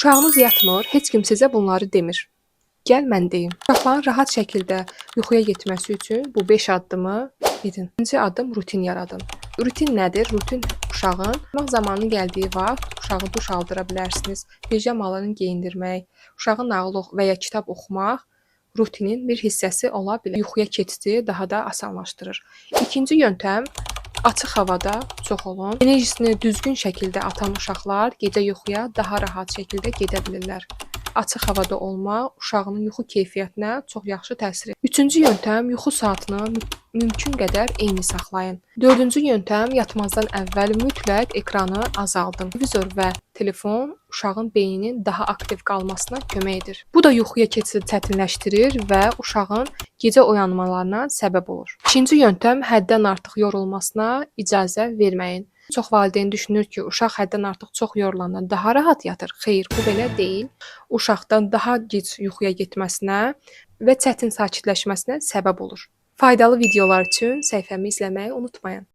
Uşağınız yatmır, heç kim sizə bunları demir. Gəl mən deyim. Uşaqların rahat şəkildə yuxuya getməsi üçün bu 5 addımı edin. İkinci addım rutin yaradın. Rutin nədir? Rutin uşağın yatmaq zamanı gəldiyi vaxt uşağı duş aldıra bilərsiniz. Pijamalarını geyindirmək, uşağın nağıl və ya kitab oxumaq rutinin bir hissəsi ola bilər. Yuxuya keçidi daha da asanlaşdırır. İkinci yöntəm açıq havada çox olun. Enerjisini düzgün şəkildə atan uşaqlar gecə yuxuya daha rahat şəkildə gedə bilirlər. Açıq havada olmaq uşağının yuxu keyfiyyətinə çox yaxşı təsir edir. Üçüncü yöntəm yuxu saatını mümkün qədər eyni saxlayın. Dördüncü yöntəm yatmazdan əvvəl mütləq ekranı azaldın. Televizor və telefon uşağın beyninin daha aktiv qalmasına kömək edir. Bu da yuxuya keçidi çətinləşdirir və uşağın gecə oyanmalarına səbəb olur. İkinci yöntəm həddən artıq yorulmasına icazə verməyin. Çox valideyn düşünür ki, uşaq həddən artıq çox yorulanda daha rahat yatır. Xeyr, bu belə deyil. Uşaqdan daha gec yuxuya getməsinə və çətin sakitləşməsinə səbəb olur. Faydalı videolar üçün səhifəmi izləməyi unutmayın.